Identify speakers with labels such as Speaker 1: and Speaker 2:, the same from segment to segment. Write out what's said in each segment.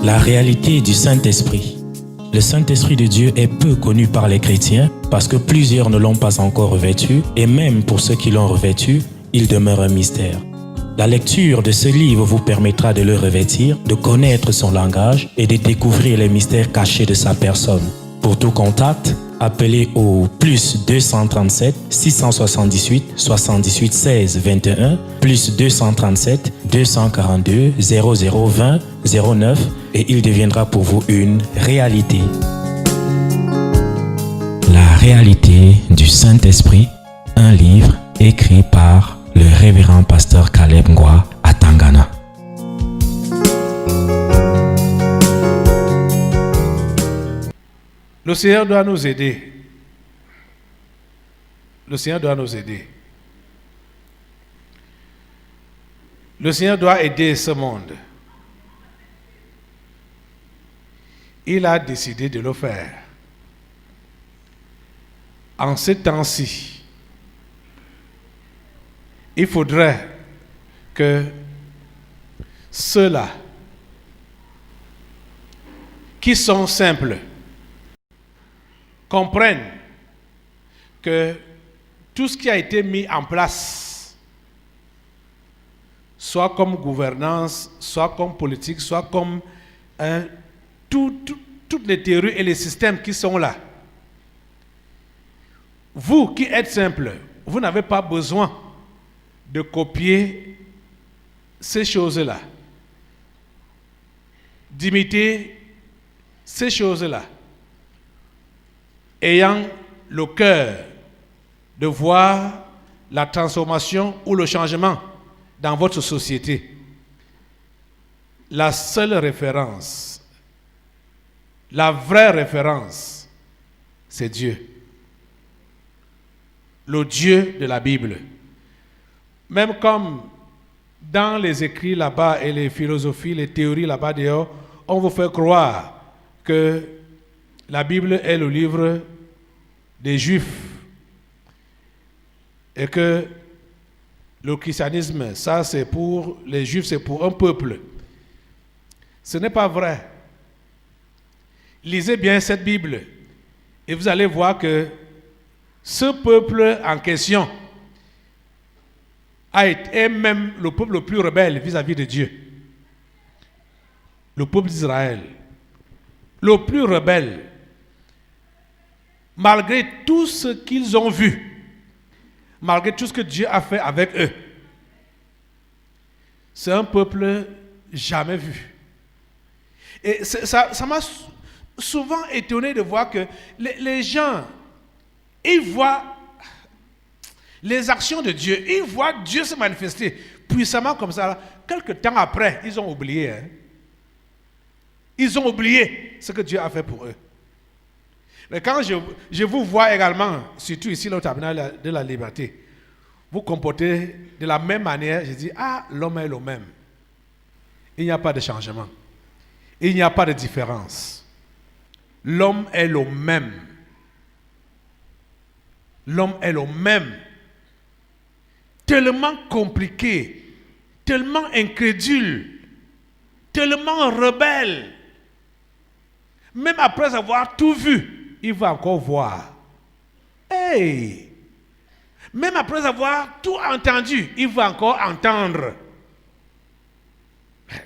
Speaker 1: La réalité du Saint-Esprit. Le Saint-Esprit de Dieu est peu connu par les chrétiens parce que plusieurs ne l'ont pas encore revêtu et même pour ceux qui l'ont revêtu, il demeure un mystère. La lecture de ce livre vous permettra de le revêtir, de connaître son langage et de découvrir les mystères cachés de sa personne. Pour tout contact, appelez au plus 237 678 78 16 21 plus 237 242 0020 09 et il deviendra pour vous une réalité. La réalité du Saint-Esprit, un livre écrit par le révérend pasteur Caleb Ngwa à Tangana.
Speaker 2: Le Seigneur doit nous aider. Le Seigneur doit nous aider. Le Seigneur doit aider ce monde. Il a décidé de le faire. En ce temps-ci, il faudrait que ceux-là qui sont simples comprennent que tout ce qui a été mis en place, soit comme gouvernance, soit comme politique, soit comme toutes les théories et les systèmes qui sont là. Vous qui êtes simple, vous n'avez pas besoin de copier ces choses-là, d'imiter ces choses-là, ayant le cœur de voir la transformation ou le changement dans votre société. La seule référence, la vraie référence, c'est Dieu. Le Dieu de la Bible. Même comme dans les écrits là-bas et les philosophies, les théories là-bas dehors, on vous fait croire que la Bible est le livre des Juifs et que le christianisme, ça c'est pour les Juifs, c'est pour un peuple. Ce n'est pas vrai. Lisez bien cette Bible et vous allez voir que ce peuple en question est même le peuple le plus rebelle vis-à-vis de Dieu. Le peuple d'Israël, le plus rebelle, malgré tout ce qu'ils ont vu, malgré tout ce que Dieu a fait avec eux. C'est un peuple jamais vu. Et ça m'a souvent étonné de voir que les gens, ils voient les actions de Dieu, ils voient Dieu se manifester puissamment comme ça. Quelques temps après, ils ont oublié. Ils ont oublié ce que Dieu a fait pour eux. Mais quand je vous vois également, surtout ici au tabernacle de la liberté, vous comportez de la même manière, je dis, l'homme est le même. Il n'y a pas de changement. Il n'y a pas de différence. L'homme est le même. L'homme est le même. Tellement compliqué, tellement incrédule, tellement rebelle. Même après avoir tout vu, il va encore voir. Hey! Même après avoir tout entendu, il va encore entendre.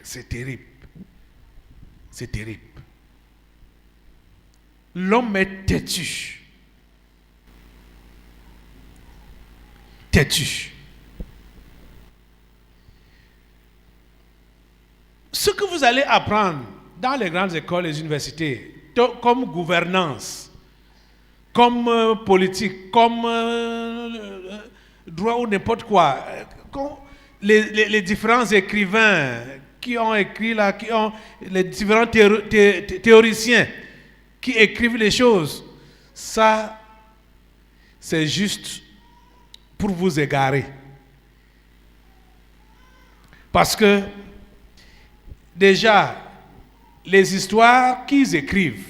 Speaker 2: C'est terrible. C'est terrible. L'homme est têtu. Têtu. Ce que vous allez apprendre dans les grandes écoles et les universités, comme gouvernance, comme politique, comme droit ou n'importe quoi, les différents écrivains qui ont écrit là, les différents théoriciens qui écrivent les choses, ça, c'est juste pour vous égarer. Parce que déjà, les histoires qu'ils écrivent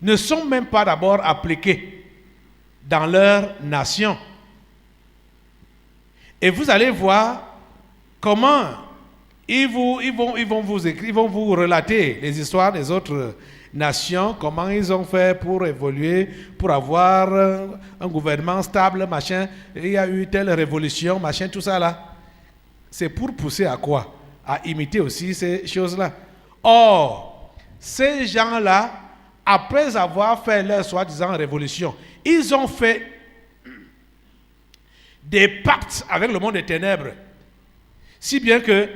Speaker 2: ne sont même pas d'abord appliquées dans leur nation. Et vous allez voir comment Ils vont vous écrire, ils vont vous relater les histoires des autres nations, comment ils ont fait pour évoluer, pour avoir un gouvernement stable, machin. Il y a eu telle révolution, machin, tout ça là. C'est pour pousser à quoi? À imiter aussi ces choses-là. Or, ces gens-là, après avoir fait leur soi-disant révolution, ils ont fait des pactes avec le monde des ténèbres. Si bien que,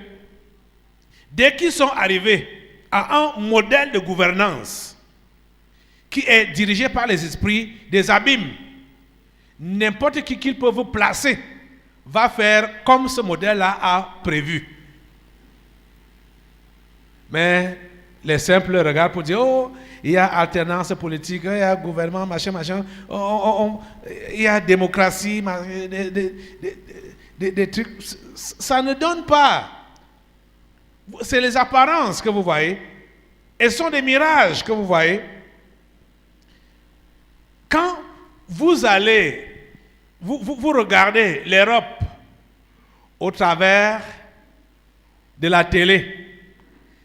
Speaker 2: dès qu'ils sont arrivés à un modèle de gouvernance qui est dirigé par les esprits des abîmes, n'importe qui qu'ils peuvent placer va faire comme ce modèle-là a prévu. Mais les simples regardent pour dire, oh, il y a alternance politique, il y a gouvernement, machin, il y a démocratie, des trucs. Ça ne donne pas. C'est les apparences que vous voyez. Et ce sont des mirages que vous voyez. Quand vous allez, vous regardez l'Europe au travers de la télé,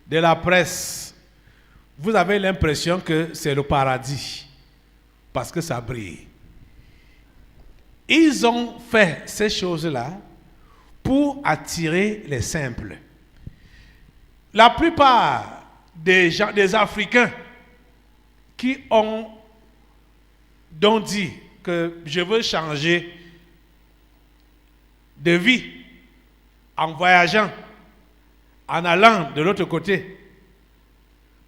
Speaker 2: de la presse, vous avez l'impression que c'est le paradis parce que ça brille. Ils ont fait ces choses-là pour attirer les simples. La plupart des gens, des Africains qui ont donc dit que je veux changer de vie en voyageant, en allant de l'autre côté,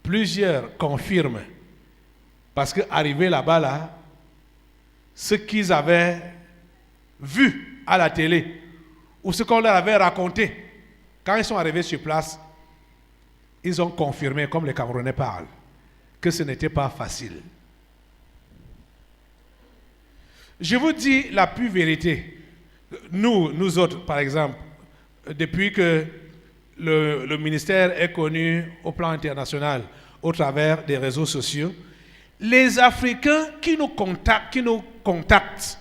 Speaker 2: plusieurs confirment. Parce qu'arrivés là-bas, là, ce qu'ils avaient vu à la télé, ou ce qu'on leur avait raconté, quand ils sont arrivés sur place, ils ont confirmé, comme les Camerounais parlent, que ce n'était pas facile. Je vous dis la pure vérité. Nous autres, par exemple, depuis que le ministère est connu au plan international, au travers des réseaux sociaux, les Africains qui nous contactent,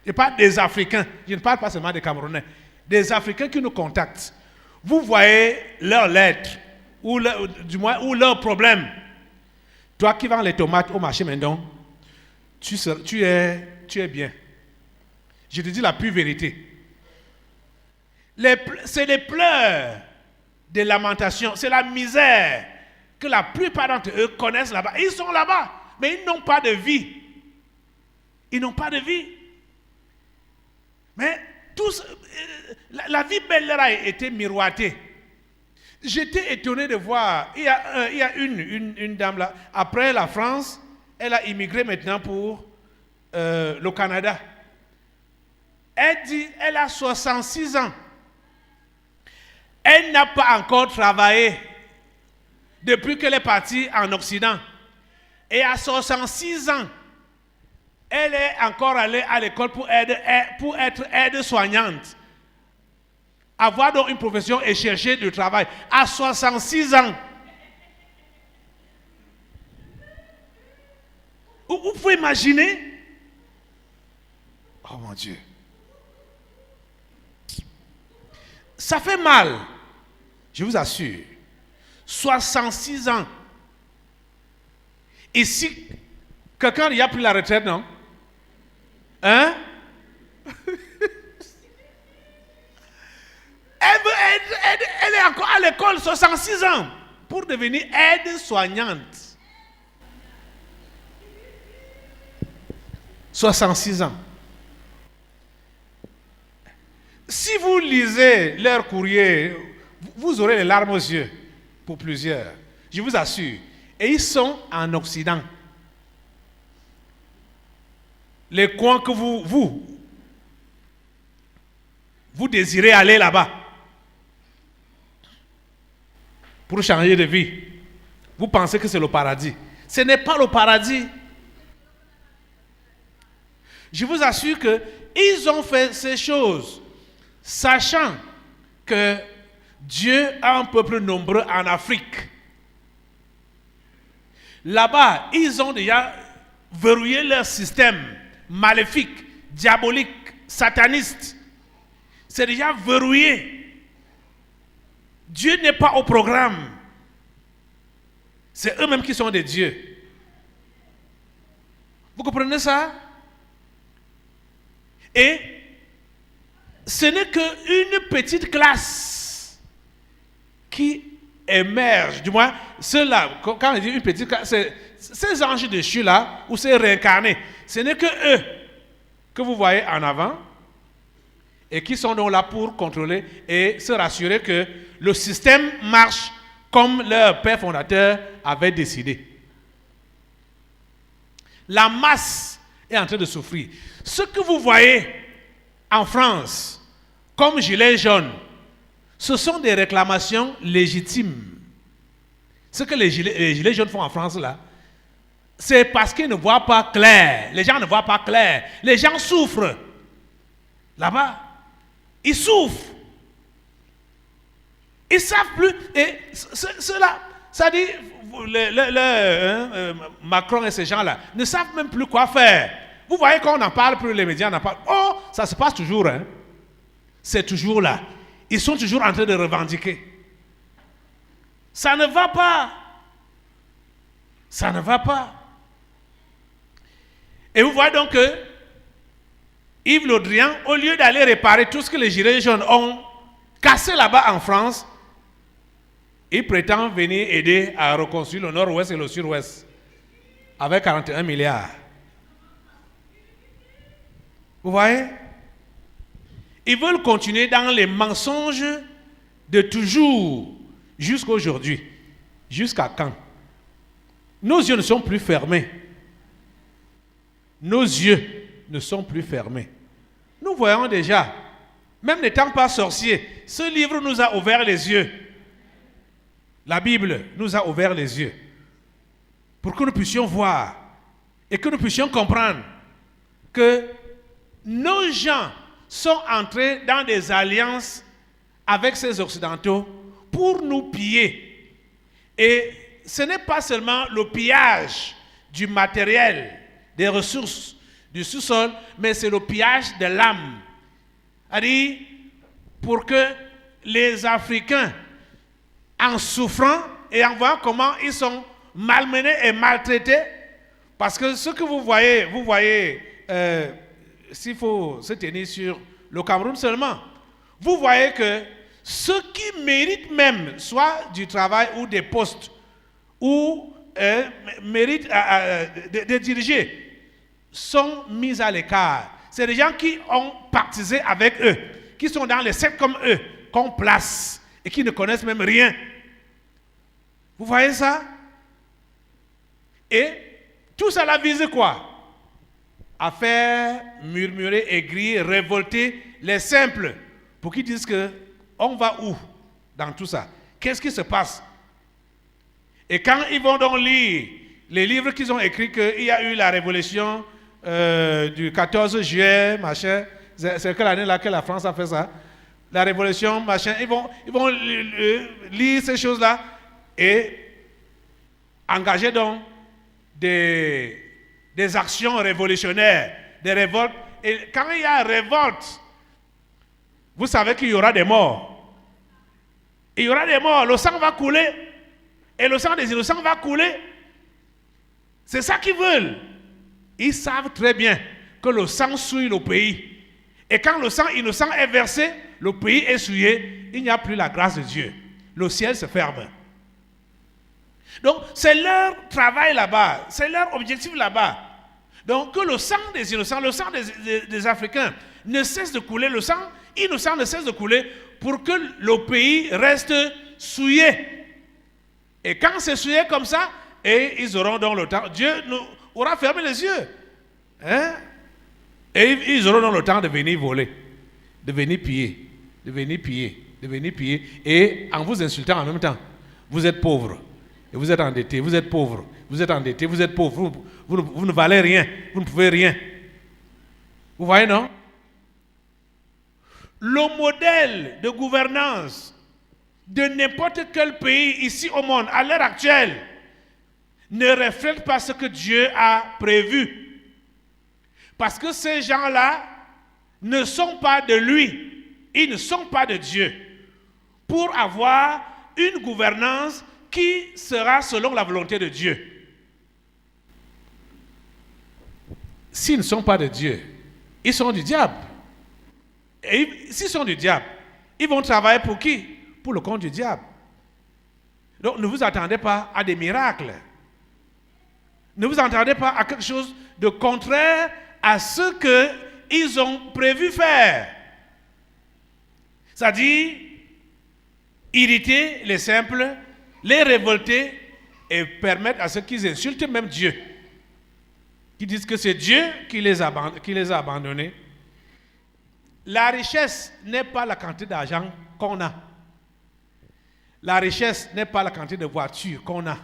Speaker 2: et pas des Africains, je ne parle pas seulement des Camerounais, des Africains qui nous contactent, vous voyez leurs lettres, ou leurs problèmes. Toi qui vends les tomates au marché maintenant, tu es bien. Je te dis la pure vérité. C'est les pleurs des lamentations, c'est la misère que la plupart d'entre eux connaissent là-bas. Ils sont là-bas, mais ils n'ont pas de vie. Ils n'ont pas de vie. Mais la vie belle leur a été miroitée. J'étais étonné de voir, il y a une dame là, après la France, elle a immigré maintenant pour le Canada. Elle dit, elle a 66 ans. Elle n'a pas encore travaillé depuis qu'elle est partie en Occident. Et à 66 ans, elle est encore allée à l'école pour être aide-soignante. Avoir donc une profession et chercher du travail. À 66 ans. Vous pouvez imaginer? Oh mon Dieu. Ça fait mal. Je vous assure. 66 ans. Et si quelqu'un y a pris la retraite, non? Hein? Elle est encore à l'école, 66 ans, pour devenir aide-soignante. 66 ans. Si vous lisez leur courrier, vous aurez les larmes aux yeux, pour plusieurs. Je vous assure. Et ils sont en Occident. Les coins que vous désirez aller là-bas pour changer de vie. Vous pensez que c'est le paradis. Ce n'est pas le paradis. Je vous assure qu'ils ont fait ces choses, sachant que Dieu a un peuple nombreux en Afrique. Là-bas, ils ont déjà verrouillé leur système maléfique, diabolique, sataniste. C'est déjà verrouillé. Dieu n'est pas au programme. C'est eux-mêmes qui sont des dieux. Vous comprenez ça? Et ce n'est qu'une petite classe qui émerge. Du moins, ceux-là, quand on dit une petite classe, c'est ces anges déchus-là, ou ces réincarnés, ce n'est que eux que vous voyez en avant et qui sont donc là pour contrôler et se rassurer que le système marche comme leur père fondateur avait décidé. La masse est en train de souffrir. Ce que vous voyez en France comme gilets jaunes, ce sont des réclamations légitimes. Ce que les gilets jaunes font en France là, c'est parce qu'ils ne voient pas clair. Les gens ne voient pas clair. Les gens souffrent. Là-bas, ils souffrent. Ils ne savent plus. Et cela, ça dit, Macron et ces gens-là ne savent même plus quoi faire. Vous voyez qu'on en parle plus, les médias en parlent. Oh, ça se passe toujours. Hein. C'est toujours là. Ils sont toujours en train de revendiquer. Ça ne va pas. Ça ne va pas. Et vous voyez donc que Yves Le Drian, au lieu d'aller réparer tout ce que les gilets jaunes ont cassé là-bas en France, il prétend venir aider à reconstruire le nord-ouest et le sud-ouest avec 41 milliards. Vous voyez? Ils veulent continuer dans les mensonges de toujours jusqu'à aujourd'hui. Jusqu'à quand? Nos yeux ne sont plus fermés. Nos yeux ne sont plus fermés. Nous voyons déjà, même n'étant pas sorciers, ce livre nous a ouvert les yeux. La Bible nous a ouvert les yeux pour que nous puissions voir et que nous puissions comprendre que nos gens sont entrés dans des alliances avec ces Occidentaux pour nous piller. Et ce n'est pas seulement le pillage du matériel, des ressources du sous-sol, mais c'est le pillage de l'âme. C'est-à-dire, pour que les Africains, en souffrant et en voyant comment ils sont malmenés et maltraités, parce que ce que vous voyez, s'il faut se tenir sur le Cameroun seulement, vous voyez que ceux qui méritent même, soit du travail ou des postes, ou méritent de diriger, sont mis à l'écart. C'est des gens qui ont partisé avec eux, qui sont dans les sectes comme eux, qu'on place et qui ne connaissent même rien. Vous voyez ça? Et tout cela vise quoi? À faire murmurer, aigrir, révolter les simples pour qu'ils disent que on va où dans tout ça? Qu'est-ce qui se passe? Et quand ils vont donc lire les livres qu'ils ont écrits, qu'il y a eu la révolution du 14 juillet, machin, c'est quelle année là que la France a fait ça? La révolution, machin, ils vont lire ces choses-là et engager donc des actions révolutionnaires, des révoltes. Et quand il y a révolte, vous savez qu'il y aura des morts. Il y aura des morts, le sang va couler. Et le sang des innocents va couler. C'est ça qu'ils veulent. Ils savent très bien que le sang souille le pays. Et quand le sang innocent est versé, le pays est souillé, il n'y a plus la grâce de Dieu. Le ciel se ferme. Donc, c'est leur travail là-bas, c'est leur objectif là-bas. Donc, que le sang des innocents, le sang des Africains ne cesse de couler, le sang innocent ne cesse de couler pour que le pays reste souillé. Et quand c'est souillé comme ça, et ils auront donc le temps, Dieu nous aura fermé les yeux. Hein? Et ils auront donc le temps de venir voler, de venir piller, de venir piller, de venir piller. Et en vous insultant en même temps, vous êtes pauvres. Et vous êtes endettés, vous êtes pauvres, vous êtes endettés, vous êtes pauvres, vous ne valez rien, vous ne pouvez rien. Vous voyez, non? Le modèle de gouvernance de n'importe quel pays ici au monde, à l'heure actuelle, ne reflète pas ce que Dieu a prévu. Parce que ces gens-là ne sont pas de lui, ils ne sont pas de Dieu. pour avoir une gouvernance qui sera selon la volonté de Dieu. S'ils ne sont pas de Dieu, ils sont du diable. Et s'ils sont du diable, ils vont travailler pour qui? Pour le compte du diable. Donc ne vous attendez pas à des miracles. Ne vous attendez pas à quelque chose de contraire à ce qu'ils ont prévu faire. C'est-à-dire irriter les simples, les révolter et permettre à ceux qui insultent même Dieu, qui disent que c'est Dieu qui les a abandonnés. La richesse n'est pas la quantité d'argent qu'on a. La richesse n'est pas la quantité de voitures qu'on a.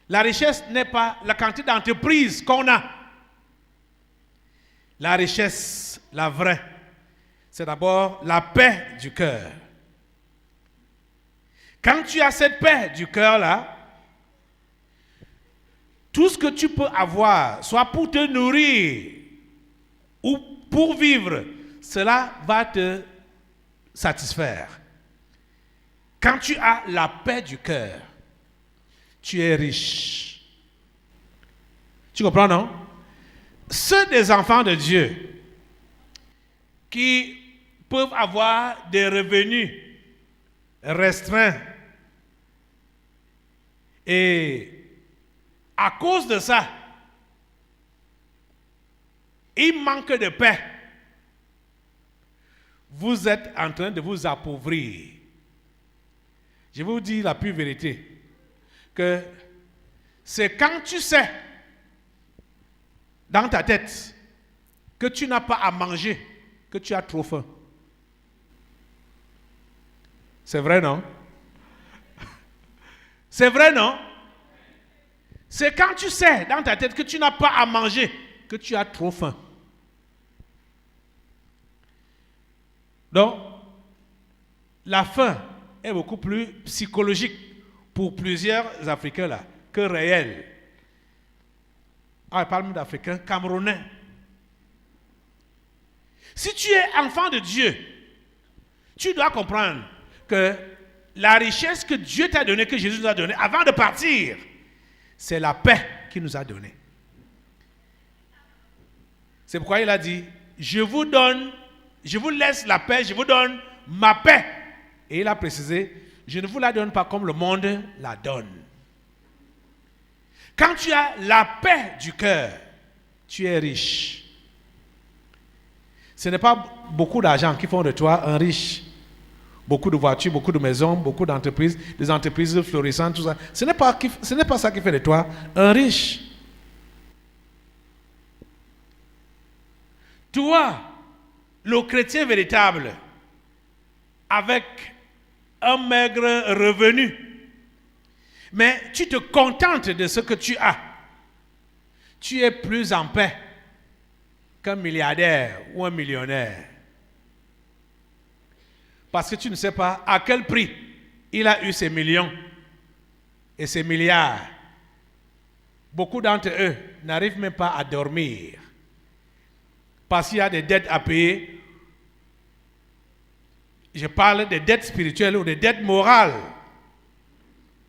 Speaker 2: La richesse n'est pas la quantité d'entreprises qu'on a. La richesse, la vraie, c'est d'abord la paix du cœur. Quand tu as cette paix du cœur-là, tout ce que tu peux avoir, soit pour te nourrir ou pour vivre, cela va te satisfaire. Quand tu as la paix du cœur, tu es riche. Tu comprends, non? Ceux des enfants de Dieu qui peuvent avoir des revenus restreints et à cause de ça, il manque de paix. Vous êtes en train de vous appauvrir. Je vais vous dire la pure vérité, que c'est quand tu sais dans ta tête que tu n'as pas à manger, que tu as trop faim. C'est vrai, non? C'est vrai, non? C'est quand tu sais dans ta tête que tu n'as pas à manger, que tu as trop faim. Donc, la faim est beaucoup plus psychologique pour plusieurs Africains là, que réelle. Ah, parle d'Africains, Camerounais. Si tu es enfant de Dieu, tu dois comprendre que la richesse que Dieu t'a donnée, que Jésus nous a donnée, avant de partir, c'est la paix qu'il nous a donnée. C'est pourquoi il a dit, je vous laisse la paix, je vous donne ma paix. Et il a précisé, je ne vous la donne pas comme le monde la donne. Quand tu as la paix du cœur, tu es riche. Ce n'est pas beaucoup d'argent qui font de toi un riche. Beaucoup de voitures, beaucoup de maisons, beaucoup d'entreprises, des entreprises florissantes, tout ça. Ce n'est pas ça qui fait de toi un riche. Toi, le chrétien véritable, avec un maigre revenu, mais tu te contentes de ce que tu as, tu es plus en paix qu'un milliardaire ou un millionnaire. Parce que tu ne sais pas à quel prix il a eu ces millions et ces milliards. Beaucoup d'entre eux n'arrivent même pas à dormir parce qu'il y a des dettes à payer. Je parle des dettes spirituelles ou des dettes morales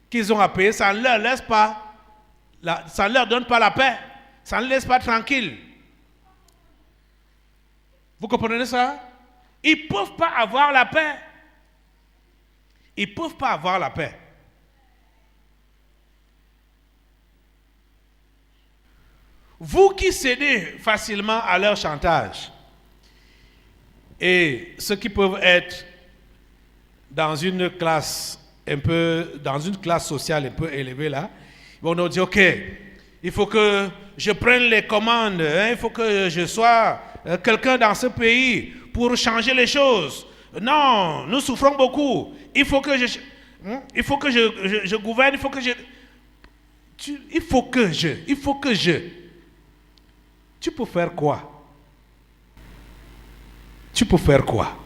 Speaker 2: qu'ils ont à payer. Ça ne leur laisse pas, ça ne leur donne pas la paix. Ça ne les laisse pas tranquilles. Vous comprenez ça? Ils ne peuvent pas avoir la paix. Ils ne peuvent pas avoir la paix. Vous qui cédez facilement à leur chantage, et ceux qui peuvent être dans une classe sociale un peu élevée là, ils vont nous dire, ok, il faut que je prenne les commandes, il faut que je sois quelqu'un dans ce pays pour changer les choses. Non, nous souffrons beaucoup. Il faut que je gouverne, il faut que je. Tu peux faire quoi? Tu peux faire quoi?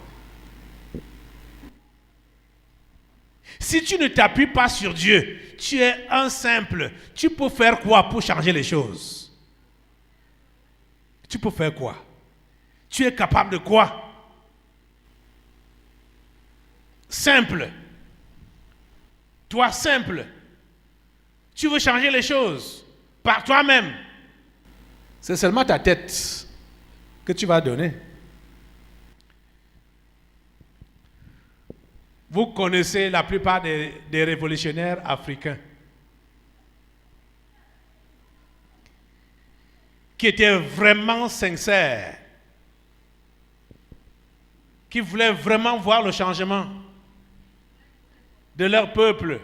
Speaker 2: Si tu ne t'appuies pas sur Dieu, tu es un simple. Tu peux faire quoi pour changer les choses? Tu peux faire quoi? Tu es capable de quoi? simple. Toi simple. Tu veux changer les choses par toi-même. C'est seulement ta tête que tu vas donner. Vous connaissez la plupart des révolutionnaires africains qui étaient vraiment sincères, qui voulaient vraiment voir le changement de leur peuple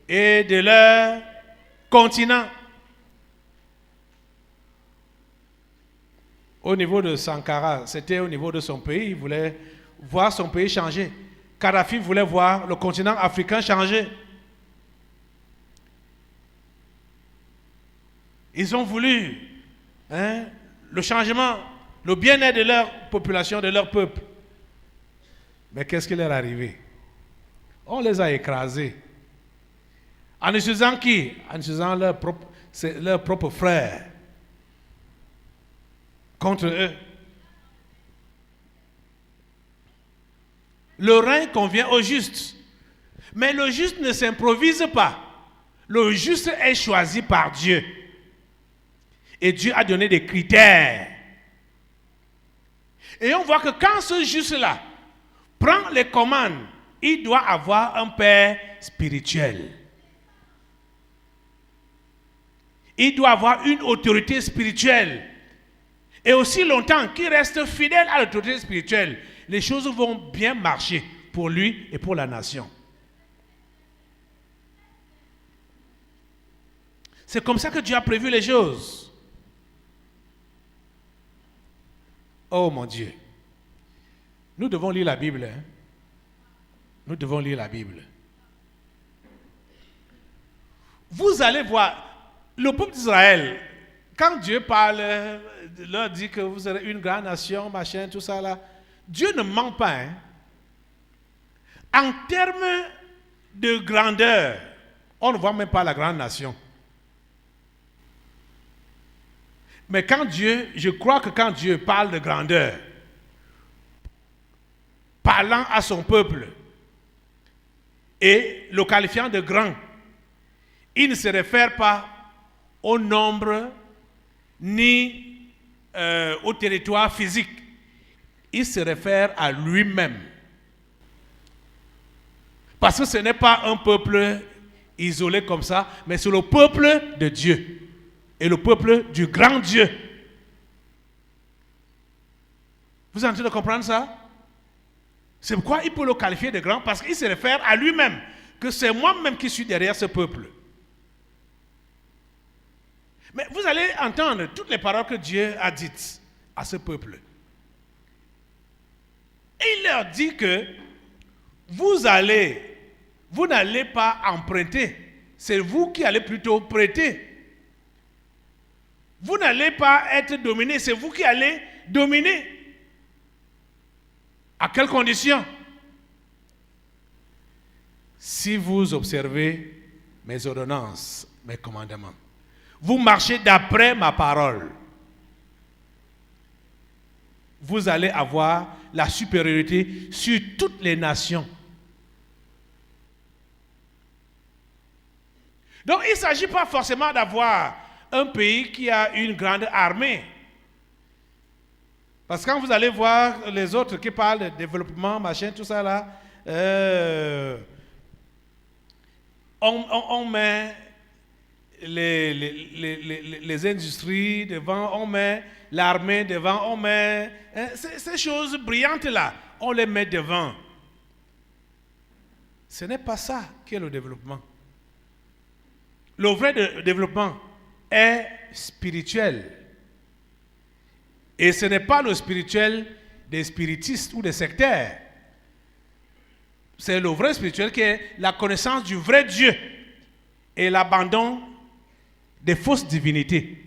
Speaker 2: et de leur continent. Au niveau de Sankara, c'était au niveau de son pays, il voulait voir son pays changer. Kadhafi voulait voir le continent africain changer. Ils ont voulu le changement, le bien-être de leur population, de leur peuple. Mais qu'est-ce qui leur est arrivé? On les a écrasés. En utilisant qui? En utilisant leurs propres frères contre eux. Le règne convient au juste. Mais le juste ne s'improvise pas. Le juste est choisi par Dieu. Et Dieu a donné des critères. Et on voit que quand ce juste-là prend les commandes, il doit avoir un père spirituel. Il doit avoir une autorité spirituelle. Et aussi longtemps qu'il reste fidèle à l'autorité spirituelle, les choses vont bien marcher pour lui et pour la nation. C'est comme ça que Dieu a prévu les choses. Oh mon Dieu. Nous devons lire la Bible. Nous devons lire la Bible. Vous allez voir, le peuple d'Israël, quand Dieu parle, leur dit que vous serez une grande nation, machin, tout ça là, Dieu ne ment pas. En termes de grandeur, on ne voit même pas la grande nation. Mais quand Dieu, je crois que quand Dieu parle de grandeur, parlant à son peuple et le qualifiant de grand, il ne se réfère pas au nombre ni au territoire physique. Il se réfère à lui-même. Parce que ce n'est pas un peuple isolé comme ça, mais c'est le peuple de Dieu. Et le peuple du grand Dieu. Vous êtes en train de comprendre ça? C'est pourquoi il peut le qualifier de grand, parce qu'il se réfère à lui-même, que c'est moi-même qui suis derrière ce peuple. Mais vous allez entendre toutes les paroles que Dieu a dites à ce peuple. Et il leur dit que vous n'allez pas emprunter, c'est vous qui allez plutôt prêter. Vous n'allez pas être dominé, c'est vous qui allez dominer. À quelles conditions? Si vous observez mes ordonnances, mes commandements, vous marchez d'après ma parole, vous allez avoir la supériorité sur toutes les nations. Donc il ne s'agit pas forcément d'avoir un pays qui a une grande armée. Parce que quand vous allez voir les autres qui parlent de développement, machin, tout ça là, on met les industries devant, on met l'armée devant, on met ces choses brillantes là, on les met devant. Ce n'est pas ça qui est le développement. Le vrai développement est spirituel. Et ce n'est pas le spirituel des spiritistes ou des sectaires. C'est le vrai spirituel qui est la connaissance du vrai Dieu et l'abandon des fausses divinités.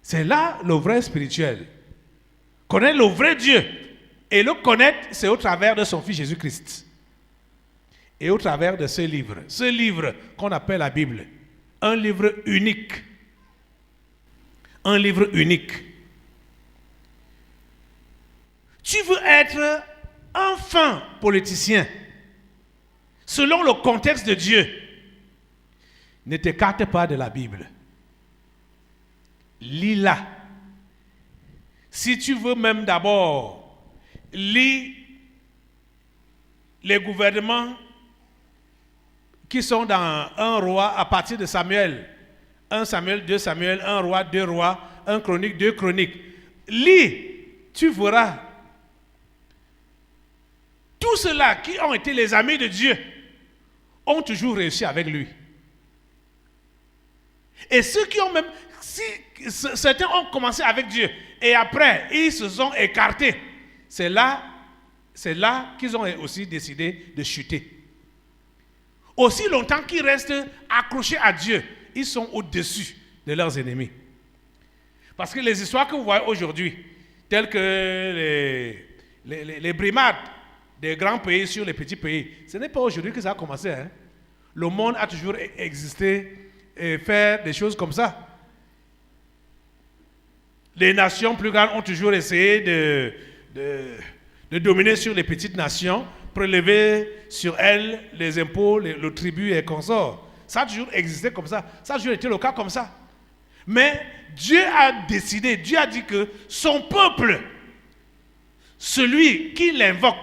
Speaker 2: C'est là le vrai spirituel. Connaître le vrai Dieu. Et le connaître, c'est au travers de son Fils Jésus-Christ. Et au travers de ce livre qu'on appelle la Bible. Un livre unique. Un livre unique. tu veux être un fin politicien, selon le contexte de Dieu, ne t'écarte pas de la Bible. Lis-la. Si tu veux même d'abord, lis les gouvernements qui sont dans un roi à partir de Samuel. 1 Samuel, 2 Samuel, 1 roi, 2 rois, 1 chronique, 2 chroniques. Lis, tu verras. Tous ceux-là qui ont été les amis de Dieu ont toujours réussi avec lui. Et ceux qui ont même, si certains ont commencé avec Dieu et après ils se sont écartés, c'est là qu'ils ont aussi décidé de chuter. Aussi longtemps qu'ils restent accrochés à Dieu, ils sont au-dessus de leurs ennemis. Parce que les histoires que vous voyez aujourd'hui, telles que les brimades des grands pays sur les petits pays, ce n'est pas aujourd'hui que ça a commencé. Hein? Le monde a toujours existé et fait des choses comme ça. Les nations plus grandes ont toujours essayé de dominer sur les petites nations, prélever sur elles les impôts, le tribut et consorts. Ça a toujours existé comme ça. Ça a toujours été le cas comme ça. Mais Dieu a décidé, Dieu a dit que son peuple, celui qui l'invoque,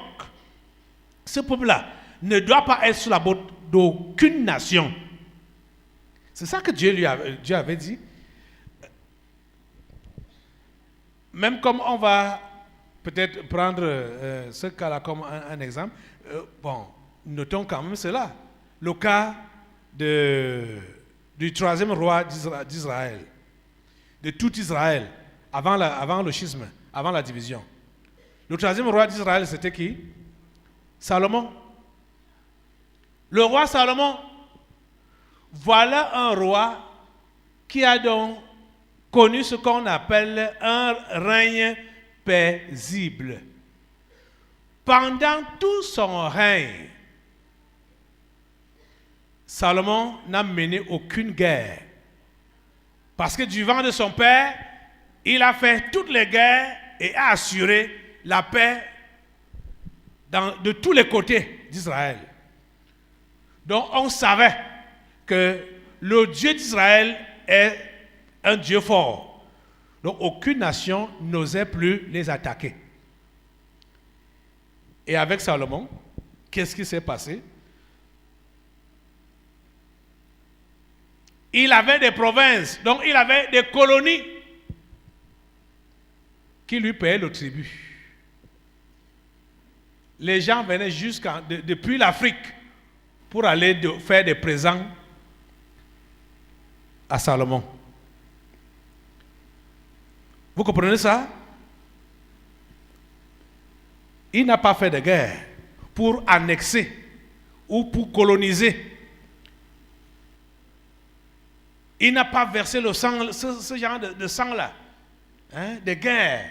Speaker 2: ce peuple-là, ne doit pas être sous la botte d'aucune nation. C'est ça que Dieu avait dit. Même comme on va peut-être prendre ce cas-là comme un exemple, notons quand même cela. Le cas du troisième roi d'Israël, de tout Israël, avant le schisme, avant la division. Le troisième roi d'Israël, c'était qui? Salomon. Le roi Salomon, voilà un roi qui a donc connu ce qu'on appelle un règne paisible. Pendant tout son règne, Salomon n'a mené aucune guerre. Parce que du vent de son père, il a fait toutes les guerres et a assuré la paix de tous les côtés d'Israël. Donc on savait que le Dieu d'Israël est un Dieu fort. Donc aucune nation n'osait plus les attaquer. Et avec Salomon, qu'est-ce qui s'est passé? Il avait des provinces, donc il avait des colonies qui lui payaient le tribut. Les gens venaient depuis l'Afrique pour aller faire des présents à Salomon. Vous comprenez ça? Il n'a pas fait de guerre pour annexer ou pour coloniser. Il n'a pas versé le sang, ce genre de sang-là, de guerre.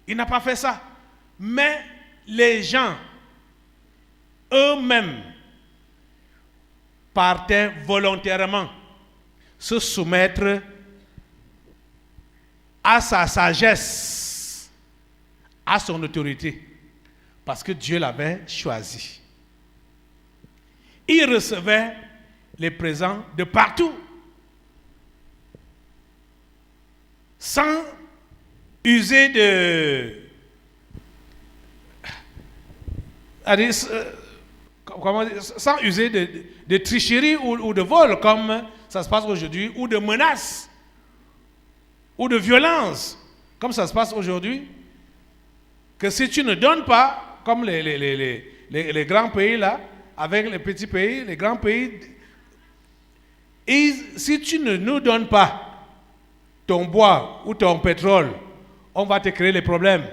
Speaker 2: Il n'a pas fait ça. Mais les gens, eux-mêmes, partaient volontairement se soumettre à sa sagesse, à son autorité, parce que Dieu l'avait choisi. Il recevait les présents de partout, sans user sans user de tricherie ou de vol comme ça se passe aujourd'hui, ou de menaces, ou de violence comme ça se passe aujourd'hui, que si tu ne donnes pas, comme les grands pays là, avec les petits pays, les grands pays, et si tu ne nous donnes pas ton bois ou ton pétrole, on va te créer les problèmes.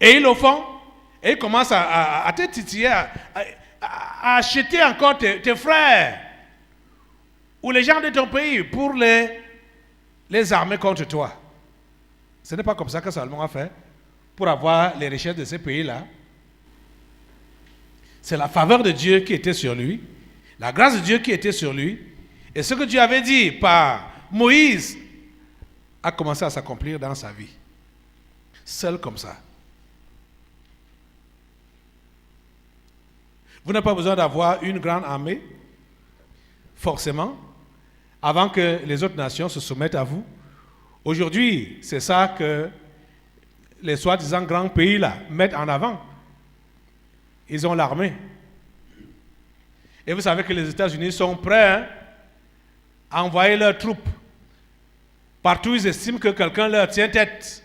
Speaker 2: Et ils le font, et ils commencent à te titiller, à acheter encore tes frères ou les gens de ton pays pour les armer contre toi. Ce n'est pas comme ça que Salomon a fait pour avoir les richesses de ces pays-là. C'est la faveur de Dieu qui était sur lui, la grâce de Dieu qui était sur lui, et ce que Dieu avait dit par Moïse a commencé à s'accomplir dans sa vie. Seul comme ça. Vous n'avez pas besoin d'avoir une grande armée, forcément, avant que les autres nations se soumettent à vous. Aujourd'hui, c'est ça que les soi-disant grands pays là mettent en avant. Ils ont l'armée. Et vous savez que les États-Unis sont prêts à envoyer leurs troupes. Partout, ils estiment que quelqu'un leur tient tête.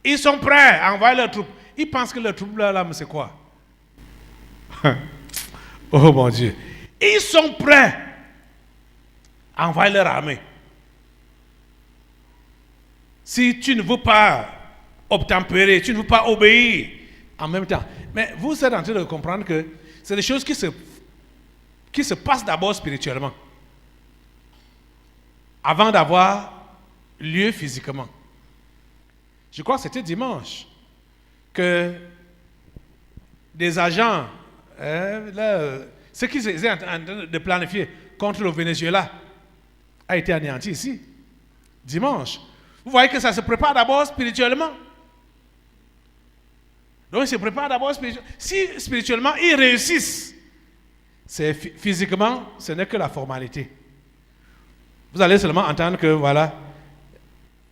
Speaker 2: Ils sont prêts à envoyer leurs troupes. Ils pensent que leurs troupes là, c'est quoi? Oh mon Dieu. Ils sont prêts à envoyer leur armée. Si tu ne veux pas obtempérer, tu ne veux pas obéir en même temps. Mais vous êtes en train de comprendre que c'est des choses qui se passent d'abord spirituellement, avant d'avoir lieu physiquement. Je crois que c'était dimanche que des agents, ce qu'ils étaient en train de planifier contre le Venezuela a été anéanti ici, dimanche. Vous voyez que ça se prépare d'abord spirituellement. Donc ils se préparent d'abord spirituellement. Si spirituellement ils réussissent, c'est physiquement, ce n'est que la formalité. Vous allez seulement entendre que voilà,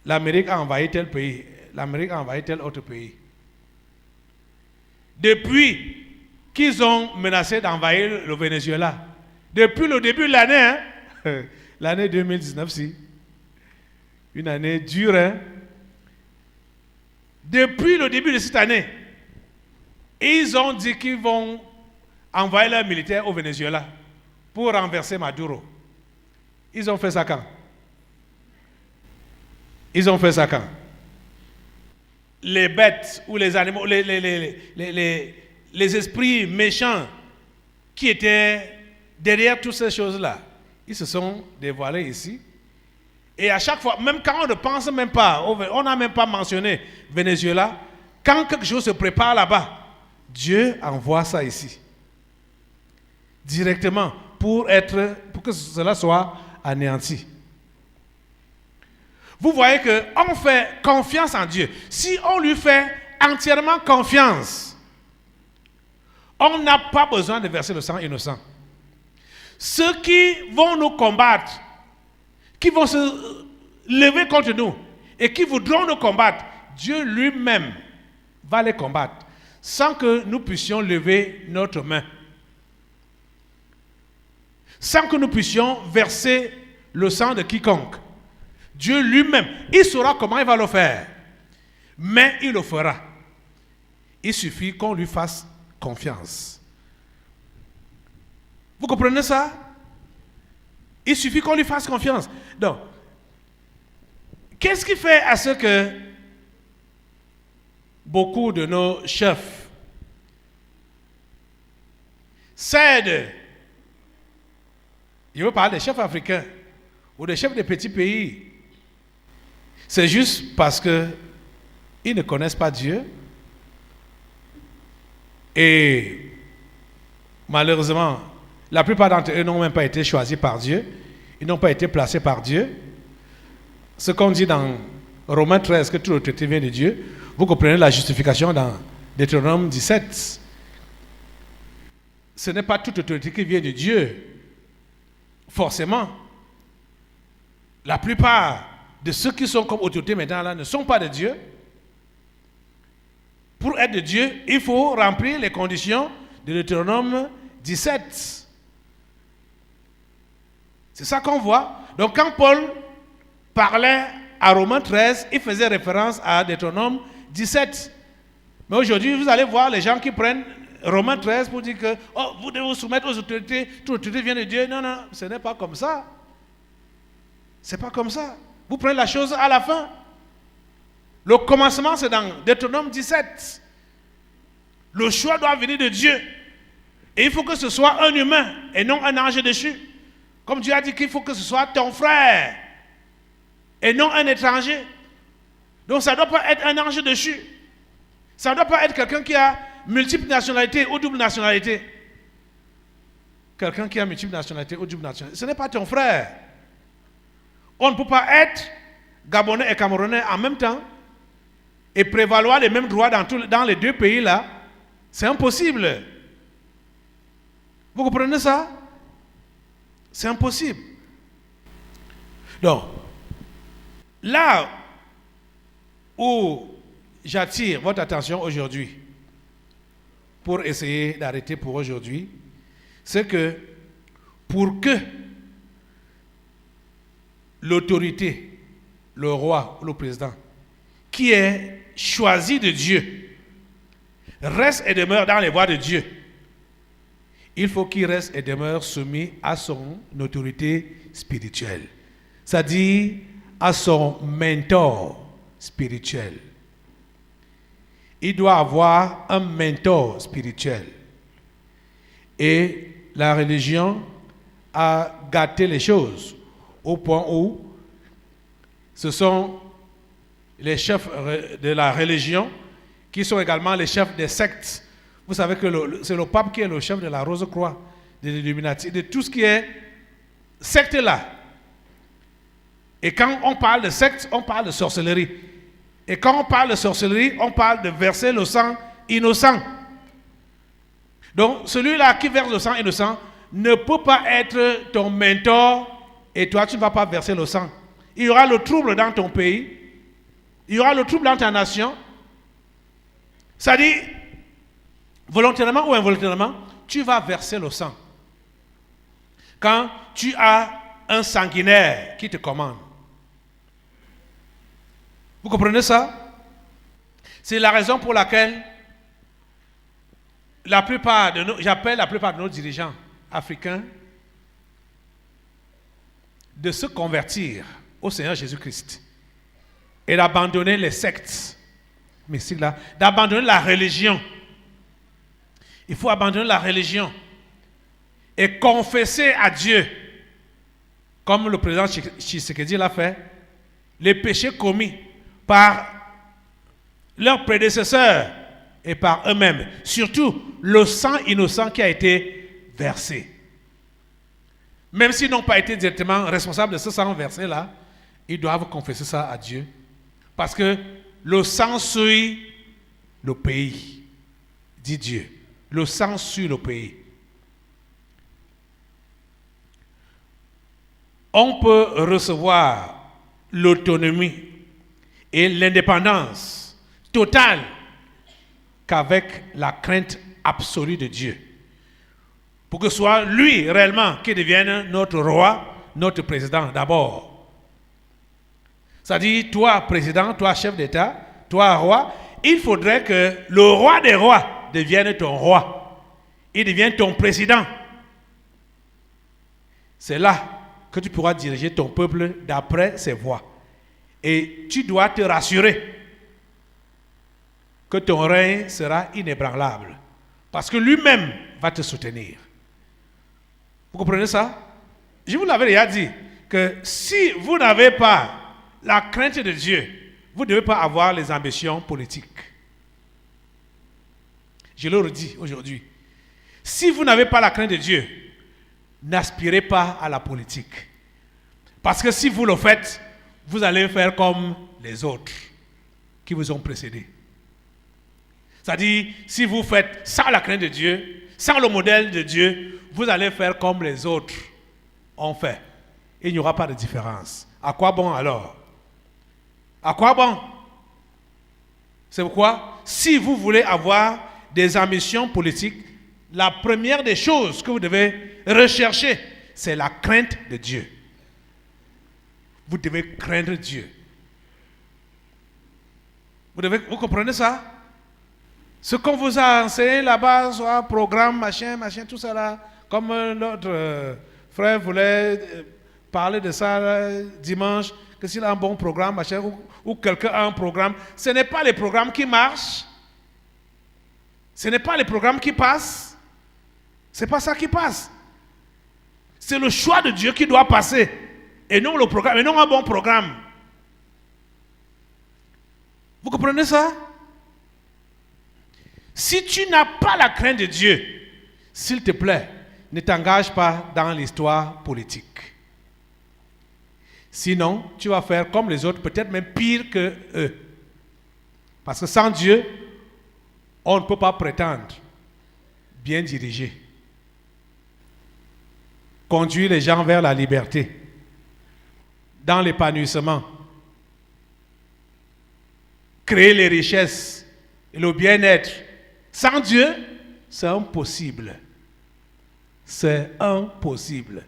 Speaker 2: l'Amérique a envahi tel pays, l'Amérique a envahi tel autre pays. Depuis qu'ils ont menacé d'envahir le Venezuela, depuis le début de l'année, l'année 2019, si, une année dure, depuis le début de cette année, ils ont dit qu'ils vont envoyer leurs militaires au Venezuela pour renverser Maduro. Ils ont fait ça quand? Ils ont fait ça quand? Les bêtes ou les animaux, les esprits méchants qui étaient derrière toutes ces choses-là, ils se sont dévoilés ici. Et à chaque fois, même quand on ne pense même pas, on n'a même pas mentionné Venezuela, quand quelque chose se prépare là-bas, Dieu envoie ça ici. Directement, pour que cela soit anéanti. Vous voyez qu'on fait confiance en Dieu. Si on lui fait entièrement confiance, on n'a pas besoin de verser le sang innocent. Ceux qui vont nous combattre, qui vont se lever contre nous et qui voudront nous combattre, Dieu lui-même va les combattre sans que nous puissions lever notre main, sans que nous puissions verser le sang de quiconque. Dieu lui-même, il saura comment il va le faire, mais il le fera. Il suffit qu'on lui fasse confiance. Vous comprenez ça? Il suffit qu'on lui fasse confiance. Donc, qu'est-ce qui fait à ce que beaucoup de nos chefs cèdent? Je veux parler des chefs africains ou des chefs des petits pays. C'est juste parce qu'ils ne connaissent pas Dieu. Et malheureusement, la plupart d'entre eux n'ont même pas été choisis par Dieu. Ils n'ont pas été placés par Dieu. Ce qu'on dit dans Romains 13, que toute autorité vient de Dieu, vous comprenez la justification dans Deutéronome 17. Ce n'est pas toute autorité qui vient de Dieu, forcément. La plupart de ceux qui sont comme autorité maintenant là ne sont pas de Dieu. Pour être de Dieu, il faut remplir les conditions de Deutéronome 17. C'est ça qu'on voit. Donc quand Paul parlait à Romains 13, il faisait référence à Deutéronome 17. Mais aujourd'hui, vous allez voir les gens qui prennent Romains 13 pour dire que vous devez vous soumettre aux autorités, toute autorité vient de Dieu. Non, non, ce n'est pas comme ça. C'est pas comme ça. Vous prenez la chose à la fin. Le commencement, c'est dans Deutéronome 17. Le choix doit venir de Dieu. Et il faut que ce soit un humain et non un ange déchu. Comme Dieu a dit qu'il faut que ce soit ton frère et non un étranger. Donc ça ne doit pas être un ange déchu. Ça ne doit pas être quelqu'un qui a multiples nationalités ou double nationalité. Quelqu'un qui a multiples nationalités ou double nationalité. Ce n'est pas ton frère. On ne peut pas être Gabonais et Camerounais en même temps et prévaloir les mêmes droits dans les deux pays là. C'est impossible. Vous comprenez ça? C'est impossible. Donc, là où j'attire votre attention aujourd'hui, pour essayer d'arrêter pour aujourd'hui, c'est que pour que l'autorité, le roi ou le président, qui est choisi de Dieu, reste et demeure dans les voies de Dieu, il faut qu'il reste et demeure soumis à son autorité spirituelle, c'est-à-dire à son mentor spirituel. Il doit avoir un mentor spirituel. Et la religion a gâté les choses au point où ce sont les chefs de la religion qui sont également les chefs des sectes. Vous savez que c'est le pape qui est le chef de la Rose-Croix, de l'Illuminati, de tout ce qui est secte là. Et quand on parle de secte, on parle de sorcellerie. Et quand on parle de sorcellerie, on parle de verser le sang innocent. Donc celui-là qui verse le sang innocent ne peut pas être ton mentor et toi tu ne vas pas verser le sang. Il y aura le trouble dans ton pays, il y aura le trouble dans ta nation. C'est-à-dire, volontairement ou involontairement, tu vas verser le sang. Quand tu as un sanguinaire qui te commande. Vous comprenez ça? C'est la raison pour laquelle j'appelle la plupart de nos dirigeants africains de se convertir au Seigneur Jésus-Christ et d'abandonner les sectes, d'abandonner la religion. Il faut abandonner la religion et confesser à Dieu, comme le président Tshisekedi l'a fait, les péchés commis par leurs prédécesseurs et par eux-mêmes. Surtout le sang innocent qui a été versé. Même s'ils n'ont pas été directement responsables de ce sang versé-là, ils doivent confesser ça à Dieu. Parce que le sang suit le pays, dit Dieu. Le sang suit le pays. On peut recevoir l'autonomie et l'indépendance totale qu'avec la crainte absolue de Dieu. Pour que ce soit lui réellement qui devienne notre roi, notre président d'abord. C'est-à-dire, toi président, toi chef d'État, toi roi, il faudrait que le roi des rois devienne ton roi. Il devienne ton président. C'est là que tu pourras diriger ton peuple d'après ses voies. Et tu dois te rassurer que ton règne sera inébranlable. Parce que lui-même va te soutenir. Vous comprenez ça? Je vous l'avais déjà dit que si vous n'avez pas la crainte de Dieu, vous ne devez pas avoir les ambitions politiques. Je le redis aujourd'hui. Si vous n'avez pas la crainte de Dieu, n'aspirez pas à la politique. Parce que si vous le faites, vous allez faire comme les autres qui vous ont précédés. C'est-à-dire, si vous faites sans la crainte de Dieu, sans le modèle de Dieu, vous allez faire comme les autres ont fait. Et il n'y aura pas de différence. À quoi bon alors? À quoi bon? C'est pourquoi, si vous voulez avoir des ambitions politiques, la première des choses que vous devez rechercher, c'est la crainte de Dieu. Vous devez craindre Dieu. Vous comprenez ça? Ce qu'on vous a enseigné là-bas, soit programme, machin, tout ça là, comme notre frère voulait parler de ça là, dimanche, que s'il a un bon programme, machin, ou quelqu'un a un programme, ce n'est pas les programmes qui marchent, ce n'est pas les programmes qui passent, c'est pas ça qui passe. C'est le choix de Dieu qui doit passer, et non le programme, et non un bon programme. Vous comprenez ça? Si tu n'as pas la crainte de Dieu, s'il te plaît, ne t'engage pas dans l'histoire politique. Sinon, tu vas faire comme les autres, peut-être même pire que eux. Parce que sans Dieu, on ne peut pas prétendre bien diriger. conduire les gens vers la liberté, dans l'épanouissement, créer les richesses et le bien-être. Sans Dieu, c'est impossible. C'est impossible.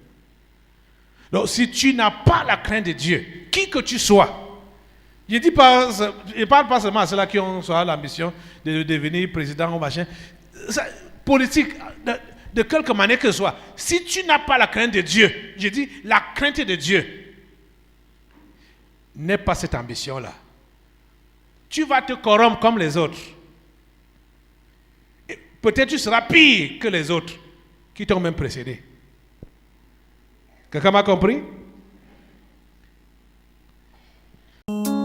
Speaker 2: Donc, si tu n'as pas la crainte de Dieu, qui que tu sois, je ne parle pas seulement à ceux-là qui ont l'ambition de devenir président ou machin, politique, de quelque manière que ce soit, si tu n'as pas la crainte de Dieu, je dis la crainte de Dieu, n'aie pas cette ambition-là. Tu vas te corrompre comme les autres. Et peut-être tu seras pire que les autres qui t'ont même précédé. Quelqu'un m'a compris?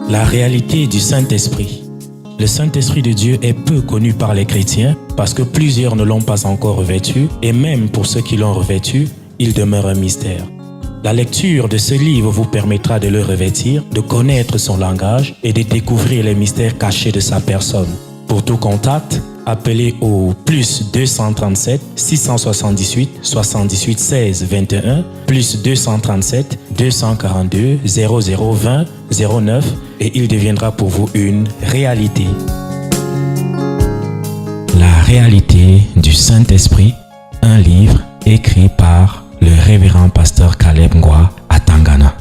Speaker 1: La réalité du Saint-Esprit. Le Saint-Esprit de Dieu est peu connu par les chrétiens parce que plusieurs ne l'ont pas encore revêtu et même pour ceux qui l'ont revêtu, il demeure un mystère. La lecture de ce livre vous permettra de le revêtir, de connaître son langage et de découvrir les mystères cachés de sa personne. Pour tout contact, appelez au plus 237 678 78 16 21 plus 237 242 0020 09 et il deviendra pour vous une réalité. La réalité du Saint-Esprit, un livre écrit par le révérend pasteur Caleb Ngwa à Tangana.